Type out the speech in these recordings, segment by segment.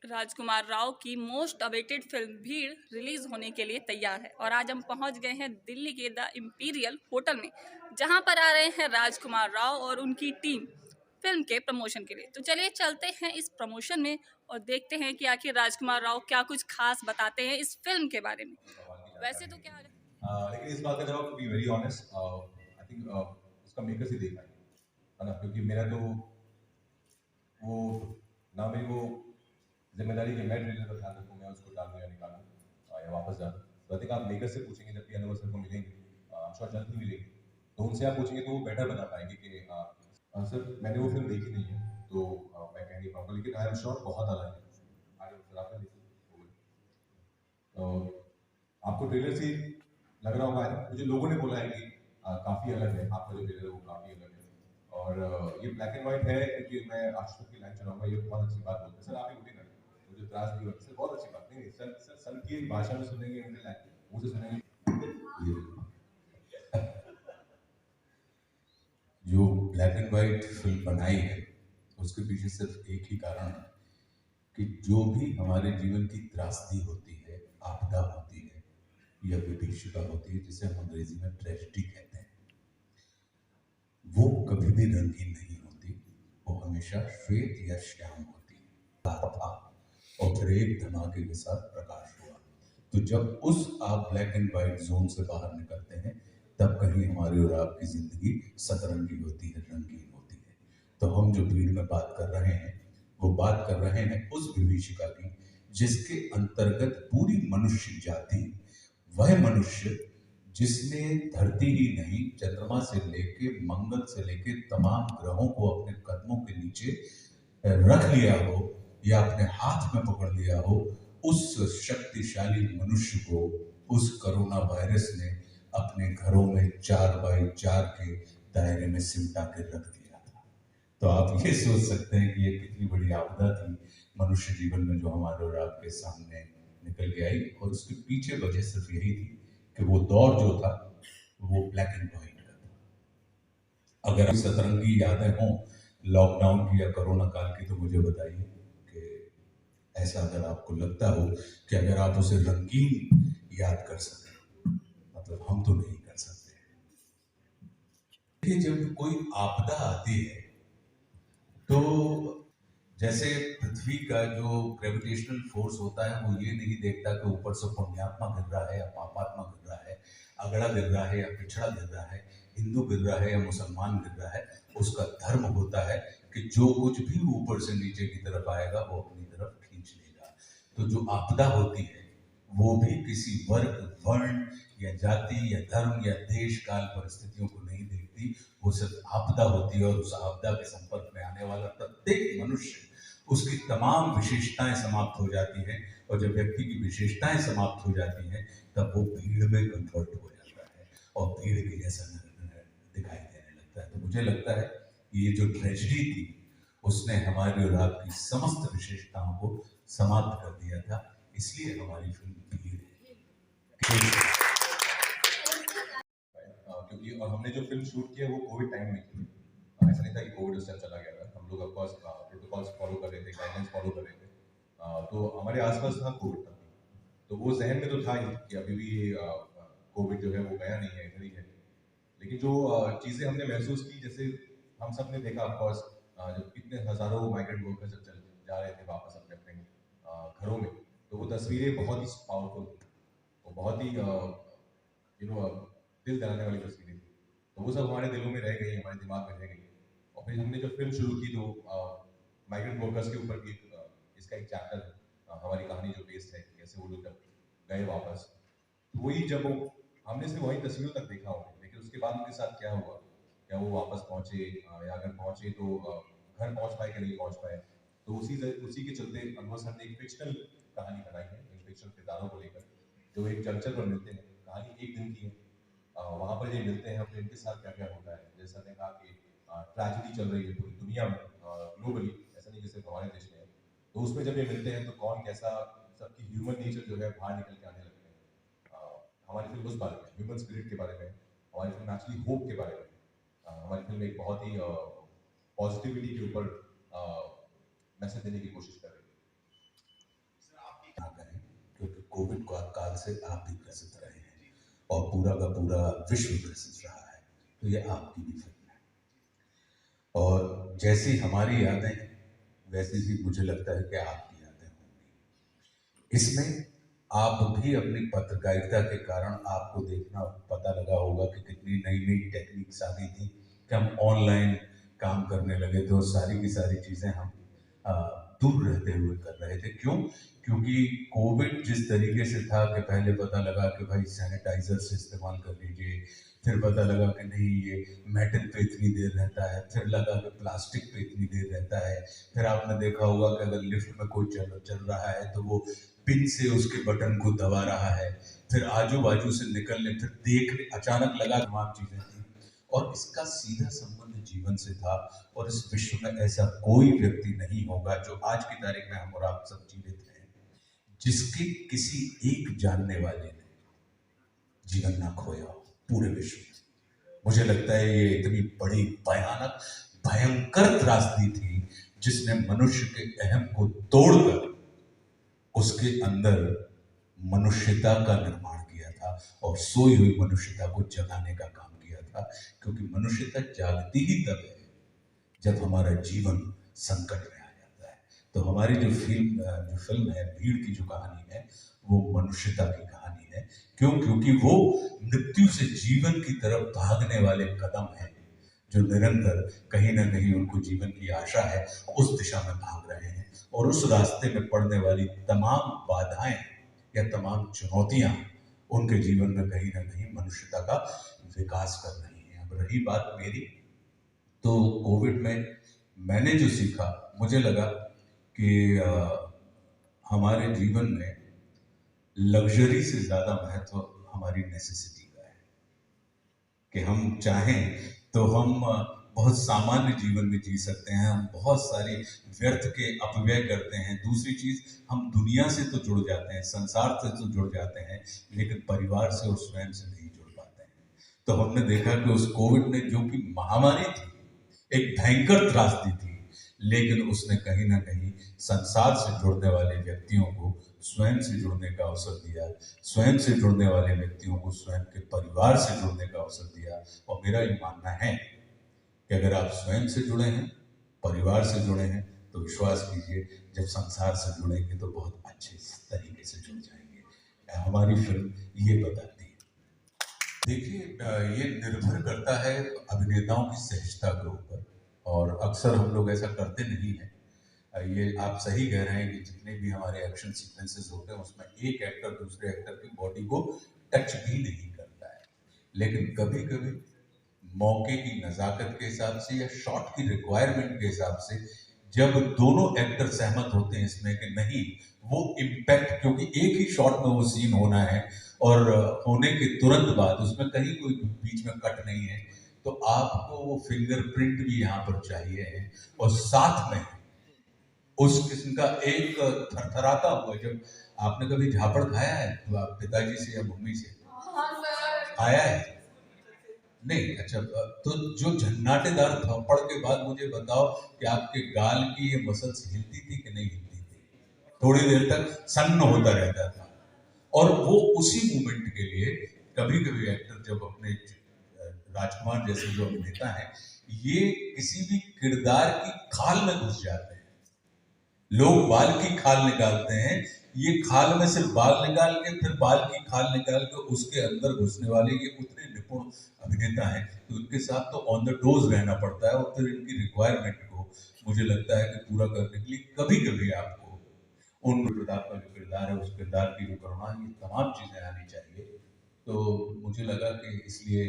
राजकुमार राव की most awaited film भीड़ release होने के लिए तैयार है और आज हम पहुंच गए हैं दिल्ली के द इम्पीरियल होटल में, जहां पर आ रहे हैं राजकुमार राव और उनकी टीम फिल्म के प्रमोशन के लिए। तो चलिए चलते हैं इस प्रमोशन में और देखते हैं कि आखिर राजकुमार राव क्या कुछ खास बताते हैं इस फिल्म के बारे में। वैसे तो क्या लेकिन इस बात का जवाब, to be very honest, I think उसका मेकर्स ही देख पाएंगे, है ना? क्योंकि मेरा तो वो ना मेरी वो जिम्मेदारी कि मैं ट्रेलर का ध्यान रखूँ, मैं उसको डालूँ या निकालूँ या वापस डालूँ। तो आई थिंक आप मेकर से पूछेंगे जब भी एनिवर्सरी को मिलेंगे, श्योर जल्द ही मिलेंगे, तो उनसे आप पूछेंगे तो वो बेटर बता पाएंगे कि सर मैंने वो फिल्म देखी नहीं है तो मैं कह नहीं पाऊँगा, लेकिन आई एम श्योर बहुत अलग है। सर आपने देखी तो आपको ट्रेलर से लग रहा होगा, मुझे लोगों ने बोला है कि काफ़ी अलग है, आपका जो ट्रेलर है वो काफ़ी अलग है। और ये ब्लैक एंड व्हाइट है क्योंकि मैं आशुतोष की लाइन चलाऊंगा, ये बहुत अच्छी बात बोलते हैं सर, आप ही बोलिए ना, मुझे इतराज नहीं होता सर, बहुत अच्छी बात। नहीं सर, सर की भाषा में सुनेंगे, उनके मुंह से सुनेंगे। जो ब्लैक एंड व्हाइट फिल्म बनाई है उसके पीछे सिर्फ एक ही कारण है कि जो भी हमारे जीवन की त्रासदी होती है, आपदा होती है या विभीषिका होती है, जिसे हम अंग्रेजी में ट्रेजेडी कहते हैं, वो कभी भी रंगीन नहीं होती, वो हमेशा श्वेत या श्याम होती है। था और फिर एक धमाके के साथ प्रकाश हुआ। तो जब उस आप ब्लैक एंड व्हाइट जोन से बाहर निकलते हैं, तब कहीं हमारी और आपकी जिंदगी सतरंगी होती है, रंगीन होती है। तो हम जो भीड़ में बात कर रहे हैं, वो बात कर रहे हैं उस विभीषिका की जिसके अंतर्गत पूरी मनुष्य जाति, वह मनुष्य जिसने धरती ही नहीं, चंद्रमा से लेके मंगल से लेके तमाम ग्रहों को अपने कदमों के नीचे रख लिया हो या अपने हाथ में पकड़ लिया हो, उस शक्तिशाली मनुष्य को उस कोरोना वायरस ने अपने घरों में 4x4 के दायरे में सिमटा के रख दिया था। तो आप ये सोच सकते हैं कि ये कितनी बड़ी आपदा थी मनुष्य जीवन में, जो हमारे और आपके सामने निकल के आई। और उसके पीछे वजह सिर्फ यही थी कि वो दौर जो था वो ब्लैक एंड व्हाइट का था। अगर सतरंगी यादें हों लॉकडाउन की या कोरोना काल की, तो मुझे बताइए कि ऐसा अगर आपको लगता हो कि अगर आप उसे रंगीन याद कर सकें, मतलब हम तो नहीं कर सकते। कि जब कोई आपदा आती है तो जैसे पृथ्वी का जो ग्रेविटेशनल फोर्स होता है वो ये नहीं देखता कि ऊपर से पुण्यात्मा गिर रहा है या पापात्मा गिर रहा है, अगड़ा गिर रहा है या पिछड़ा गिर रहा है, हिंदू गिर रहा है या मुसलमान गिर रहा है। उसका धर्म होता है कि जो कुछ भी ऊपर से नीचे की तरफ आएगा वो अपनी तरफ खींच लेगा। तो जो आपदा होती है वो भी किसी वर्ग, वर्ण या जाति या धर्म या देश काल परिस्थितियों को नहीं देखती, वो सिर्फ आपदा होती है। और उस आपदा के संपर्क में आने वाला प्रत्येक मनुष्य, उसकी तमाम विशेषताएं समाप्त हो जाती हैं। और जब व्यक्ति की विशेषताएं समाप्त हो जाती हैं, तब वो भीड़ में कन्वर्ट हो जाता है और भीड़ के जैसा दिखाई देने लगता है। तो मुझे लगता है कि ये जो ट्रेजेडी थी उसने हमारी और आपकी समस्त विशेषताओं को समाप्त कर दिया था। इसलिए हमारी फिल्म भीड़ है। क्योंकि और हमने जो फिल्म शूट की है वो कोविड टाइम में की। ऐसा नहीं था कि कोविड उस टाइम चला गया था, हम लोग ऑफकोर्स प्रोटोकॉल्स फॉलो कर रहे थे, गाइडलाइंस फॉलो कर रहे थे। तो हमारे आसपास था कोविड था, तो वो जहन में तो था ही कि अभी भी कोविड जो है वो गया नहीं है, इधर ही है। लेकिन जो चीज़ें हमने महसूस की, जैसे हम सब ने देखा ऑफकोर्स, जब इतने हज़ारों माइग्रेंट वर्कर्स जब चल जा रहे थे वापस अपने अपने घरों में, तो वो तस्वीरें बहुत ही पावरफुल, वो बहुत ही दिल दहलाने वाली तस्वीरें थी। तो वो सब हमारे दिलों में रह गई, हमारे दिमाग में रह गई। और फिर हमने जब फिल्म शुरू की तो माइग्रेंट वर्कर्स के ऊपर भी इसका एक चैप्टर है, हमारी कहानी जो बेस्ड है, कैसे वो लोग जब गए वापस, तो वही जब वो हमने सिर्फ वही तस्वीरों तक देखा उन्हें, लेकिन उसके बाद उनके साथ क्या हुआ, क्या वो वापस पहुंचे, या अगर पहुंचे तो घर पहुंच पाए कि नहीं पहुंच पाए। तो उसी के चलते अनवर सर ने एक फिक्शनल कहानी बनाई है इन फिक्शनल किरदारों को लेकर, जो एक जंक्शन पर मिलते हैं। कहानी एक दिन की है, वहाँ पर ये मिलते हैं, फिर इनके साथ क्या क्या होता है। जैसा ने कहा कि ट्रेजेडी चल रही है पूरी दुनिया में, ग्लोबली, ऐसा नहीं कि सिर्फ हमारे देश में है। तो उसमें जब ये मिलते हैं तो कौन कैसा, सबकी ह्यूमन नेचर जो है बाहर निकल के आने लगते हैं। हमारी फिल्म उस बारे में, ह्यूमन स्पिरिट के बारे में, हमारी फिल्म एक्चुअली होप के बारे में। हमारी फिल्म एक बहुत ही पॉजिटिविटी के ऊपर मैसेज देने की कोशिश कर रही है। कोविड काल से आप भी ग्रसित रहे हैं और पूरा का पूरा विश्व ग्रसित रहा है, तो ये आपकी भी फिल्म है। और जैसी हमारी यादें वैसी ही मुझे लगता है कि आपकी यादें होंगी। इसमें आप भी अपनी पत्रकारिता के कारण आपको देखना पता लगा होगा कि कितनी नई नई टेक्निक्स आ गई थी कि हम ऑनलाइन काम करने लगे थे और सारी की सारी चीज़ें हम दूर रहते हुए कर रहे थे। क्यों? क्योंकि कोविड जिस तरीके से था कि पहले पता लगा कि भाई सैनिटाइजर से इस्तेमाल कर लीजिए, फिर पता लगा कि नहीं ये मेटल पे इतनी देर रहता है, फिर लगा कि प्लास्टिक पे इतनी देर रहता है, फिर आपने देखा होगा कि अगर लिफ्ट में कोई चल रहा है तो वो पिन से उसके बटन को दबा रहा है, फिर आजू बाजू से निकलने, फिर देखने, अचानक लगा तमाम चीजें थी और इसका सीधा संबंध जीवन से था। और इस विश्व में ऐसा कोई व्यक्ति नहीं होगा जो आज की तारीख में हम और आप सब जीवित हैं जिसके किसी एक जानने वाले ने जीवन ना खोया हो पूरे विश्व में। मुझे लगता है ये इतनी बड़ी भयानक भयंकर त्रासदी थी जिसने मनुष्य के अहम को तोड़कर उसके अंदर मनुष्यता का निर्माण किया था और सोई हुई मनुष्यता को जगाने का काम किया था। क्योंकि मनुष्यता जागती ही तब है जब हमारा जीवन संकट में आ जाता है। तो हमारी जो फिल्म है भीड़ की जो कहानी है वो मनुष्यता की कहानी है। क्यों? क्योंकि वो मृत्यु से जीवन की तरफ भागने वाले कदम है जो निरंतर कहीं ना कहीं उनको जीवन की आशा है उस दिशा में भाग रहे हैं और उस रास्ते में पड़ने वाली तमाम बाधाएं या तमाम चुनौतियां उनके जीवन में कहीं ना कहीं मनुष्यता का विकास कर रही हैं। अब रही बात मेरी, तो कोविड में मैंने जो सीखा, मुझे लगा कि हमारे जीवन में लग्जरी से ज्यादा महत्व हमारी नेसेसिटी का है कि हम चाहें तो हम बहुत सामान्य जीवन में जी सकते हैं, हम बहुत सारी व्यर्थ के अपव्यय करते हैं। दूसरी चीज, हम दुनिया से तो जुड़ जाते हैं, संसार से तो जुड़ जाते हैं, लेकिन परिवार से और स्वयं से नहीं जुड़ पाते हैं। तो हमने देखा कि उस कोविड ने जो कि महामारी थी, एक भयंकर त्रासदी थी, लेकिन उसने कहीं ना कहीं संसार से जुड़ने वाले व्यक्तियों को स्वयं से जुड़ने का अवसर दिया, स्वयं से जुड़ने वाले व्यक्तियों को स्वयं के परिवार से जुड़ने का अवसर दिया। और मेरा ये मानना है कि अगर आप स्वयं से जुड़े हैं, परिवार से जुड़े हैं, तो विश्वास कीजिए जब संसार से जुड़ेंगे तो बहुत अच्छे तरीके से जुड़ जाएंगे। हमारी फिल्म ये बताती है। देखिए, ये निर्भर करता है अभिनेताओं की सहजता के ऊपर और अक्सर हम लोग ऐसा करते नहीं हैं। ये आप सही कह रहे हैं कि जितने भी हमारे एक्शन सीक्वेंसेस होते हैं उसमें एक एक्टर दूसरे एक्टर की बॉडी को टच भी नहीं करता है, लेकिन कभी कभी मौके की नज़ाकत के हिसाब से या शॉट की रिक्वायरमेंट के हिसाब से जब दोनों एक्टर सहमत होते हैं इसमें कि नहीं वो इम्पैक्ट, क्योंकि एक ही शॉट में वो सीन होना है और होने के तुरंत बाद उसमें कहीं कोई बीच में कट नहीं है, तो आपको वो फिंगरप्रिंट भी यहाँ पर चाहिए है और साथ में उस किस्म का एक थरथराता हुआ। जब आपने कभी झापड़ खाया है तो आप पिताजी से या मम्मी से खाया है? नहीं? अच्छा, तो जो झन्नाटेदार थप्पड़ के बाद मुझे बताओ कि आपके गाल की ये मसल्स हिलती थी कि नहीं हिलती थी? थोड़ी देर तक सन्न होता रहता था और वो उसी मूवमेंट के लिए कभी कभी एक्टर जब अपने राजकुमार जैसे जो अभिनेता हैं ये किसी भी किरदार की खाल में घुस जाते हैं। लोग बाल की खाल निकालते हैं, ये खाल में सिर्फ बाल निकाल के फिर बाल की खाल निकाल के उसके अंदर घुसने वाले ये उतने निपुण अभिनेता हैं तो उनके साथ तो ऑन द टोज रहना पड़ता है और फिर इनकी रिक्वायरमेंट को मुझे लगता है कि पूरा करने के लिए कभी कभी आपको उन प्रताप का जो किरदार है उस किरदार की जो करुणा, ये तमाम चीजें आनी चाहिए। तो मुझे लगा कि इसलिए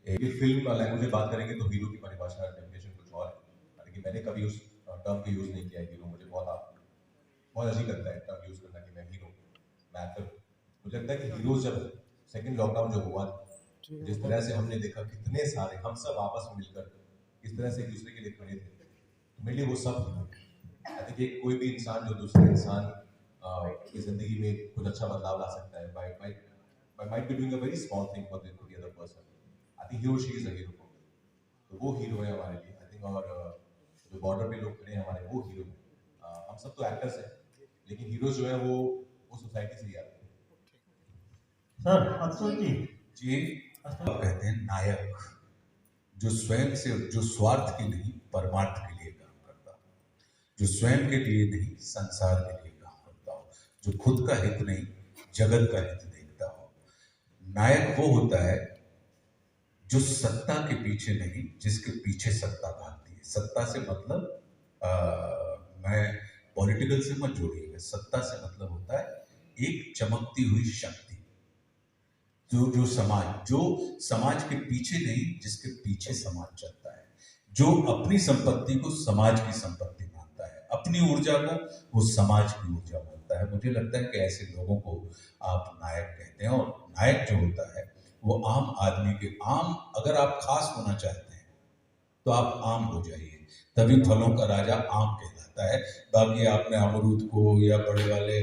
ये फिल्म लैंग्वेज में बात करेंगे तो हीरो की परिभाषा डेफिनेशन कुछ और है, लेकिन मैंने कभी उस टर्म का यूज नहीं किया है हीरो। मुझे बहुत अजीब लगता है टर्म यूज करना कि मैं हीरो, मैं एक्टर। मुझे लगता है कि हीरो जब सेकंड लॉकडाउन जो हुआ, जिस तरह से हमने देखा कितने सारे हम सब आपस में मिलकर किस तरह से एक दूसरे के लिए खड़े थे, तो मेरे लिए वो सब हीरो। आई थिंक कोई भी इंसान जो दूसरे इंसान की जिंदगी में कुछ अच्छा बदलाव ला सकता है by might be doing a very small thing for the other person. I think he or she is a hero for me. तो वो हीरो है हमारे लिए आई थिंक। और जो बॉर्डर पे लोग खड़े हैं हमारे, वो हीरो है। हम सब तो एक्टर्स हैं, लेकिन हीरो जो है वो सोसाइटी से ही आते हैं। सर अतुल जी ये कहते हैं नायक, जो स्वयं से, जो स्वार्थ के नहीं परमार्थ के लिए काम करता हो, जो स्वयं के लिए नहीं संसार के लिए काम करता हो, जो खुद का हित नहीं जगत का हित देखता हो। नायक वो होता है जो सत्ता के पीछे नहीं, जिसके पीछे सत्ता भागती है। सत्ता से मतलब मैं पॉलिटिकल से मत जोड़िएगा, सत्ता से मतलब होता है एक चमकती हुई शक्ति, जो समाज के पीछे नहीं, जिसके पीछे समाज चलता है, जो अपनी संपत्ति को समाज की संपत्ति मानता है, अपनी ऊर्जा को वो समाज की ऊर्जा मानता है। मुझे लगता है कि ऐसे लोगों को आप नायक कहते हैं। और नायक जो होता है वो आम आदमी के अगर आप खास होना चाहते हैं तो आप आम हो जाइए, तभी फलों का राजा आम कहलाता है। बाकी आपने अमरूद को या बड़े वाले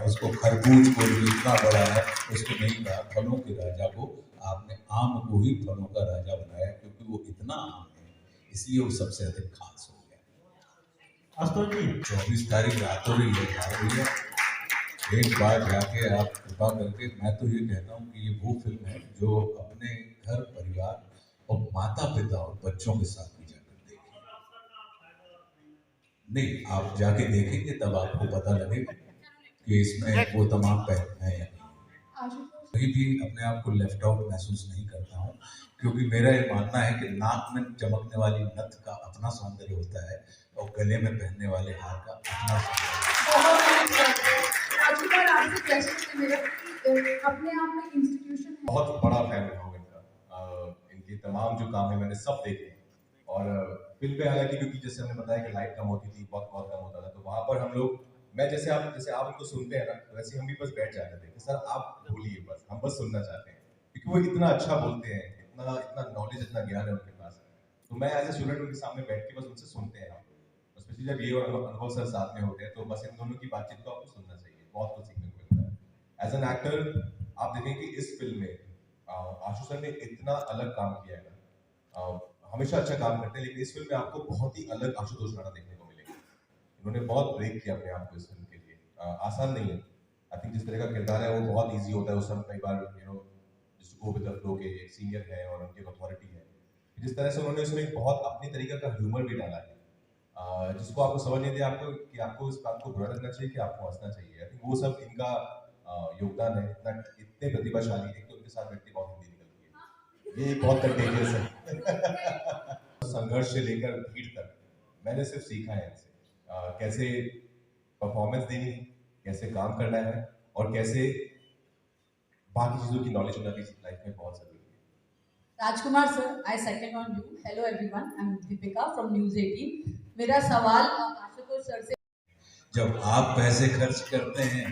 उसको खरबूज को जो इतना बड़ा है उसको नहीं कहा, फलों के राजा को आपने आम को ही फलों का राजा बनाया, क्योंकि वो इतना आम है इसलिए वो सबसे अधिक खास हो गया। अतुल जी 24 तारीख रात हो रही है, एक बार जाके आप कृपा करके, मैं तो ये कहता हूँ कि ये वो फिल्म है जो अपने घर परिवार और माता पिता और बच्चों के साथ भी जाकर देखें। नहीं, आप जाके देखेंगे तब आपको पता लगेगा कि इसमें वो तमाम पहलू हैं या नहीं। कहीं भी अपने आप को लेफ्ट आउट महसूस नहीं करता हूँ, क्योंकि मेरा ये मानना है कि नाक में चमकने वाली नथ का अपना सौंदर्य होता है और गले में पहनने वाले हार का अपना सौंदर्य। अपने आप में इंस्टीट्यूशन है। बहुत बड़ा फैन रहा हूँ इनका। इनके तमाम जो काम है मैंने सब देखे। और फिल्म पे हालांकि क्योंकि जैसे हमने बताया कि लाइट कम होती थी, बहुत बहुत कम होता था, तो वहाँ पर हम लोग, मैं जैसे आप उनको सुनते हैं ना, वैसे हम भी बस बैठ जाते थे कि सर आप बोलिए, बस हम बस सुनना चाहते हैं, क्योंकि वो इतना अच्छा बोलते हैं, इतना नॉलेज, इतना ज्ञान है उनके पास। तो मैं एज ए स्टूडेंट उनके सामने बैठ के बस उनसे सुनते हैं, स्पेशली जब ये और अनुभव सर साथ में होते हैं, तो बस इन दोनों की बातचीत को आपको सुनना चाहिए, बहुत कुछ सीखने को मिलता है। एज एन एक्टर आप देखें कि इस फिल्म में आशु सर ने इतना अलग काम किया है ना, हमेशा अच्छा काम करते हैं, लेकिन इस फिल्म में आपको बहुत ही अलग आशुतोष राणा देखने को मिलेगा। इन्होंने बहुत ब्रेक किया अपने आप को इस फिल्म के लिए। आसान नहीं है। आई थिंक जिस तरह का किरदार है वो बहुत ईजी होता है, उस समय कई बार जिसको गो विद द फ्लो के एक सीनियर है और उनकी अथॉरिटी है, जिस तरह से उन्होंने उसमें एक बहुत अपनी तरीके का ह्यूमर भी डाला है, जिसको आपको समझ नहीं दिया आपको कि आपको इस बात को बुरा लगना चाहिए कि आपको हंसना चाहिए। आई थिंक वो सब इनका योगदान है। इतने प्रतिभाशाली, एक तो उनके साथ व्यक्ति बहुत हिंदी निकलती है, ये बहुत कंटेजियस है। संघर्ष से लेकर भीड़ तक मैंने सिर्फ सीखा है इनसे, कैसे परफॉर्मेंस देनी है, कैसे काम करना है और कैसे बाकी चीजों की नॉलेज होना भी लाइफ में बहुत जरूरी है। Rajkumar sir, I second on you. Hello everyone, I am Deepika from News 18। मेरा सवाल आशुतोष सर से। जब आप पैसे खर्च करते हैं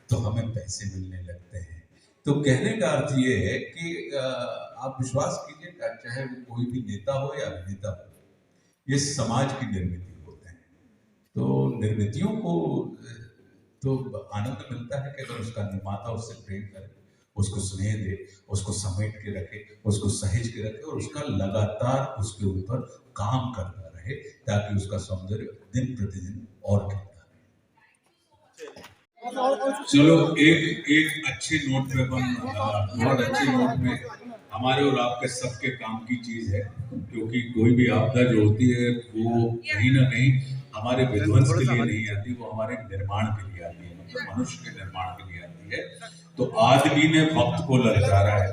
तो हमें पैसे मिलने लगते हैं। तो कहने का अर्थ ये है कि आप विश्वास कीजिए, चाहे वो कोई भी नेता हो या अभिनेता हो, ये समाज की निर्मित होते हैं। तो निर्मितियों को तो आनंद मिलता है कि अगर उसका निर्माता उससे प्रेम करे, उसको स्नेह दे, उसको समेट के रखे, उसको सहेज के रखे और उसका लगातार उसके ऊपर काम करता रहे, ताकि उसका सौंदर्य दिन प्रतिदिन और खिलता रहे। चलो एक अच्छे नोट पे बहुत अच्छे नोट में हमारे और आपके सबके काम की चीज है, क्योंकि कोई भी आपदा जो होती है वो कहीं ना कहीं हमारे विध्वंस के लिए नहीं आती, वो हमारे निर्माण के लिए आती है, मतलब मनुष्य के निर्माण के लिए आती है। तो आदमी ने वक्त को ललकारा है,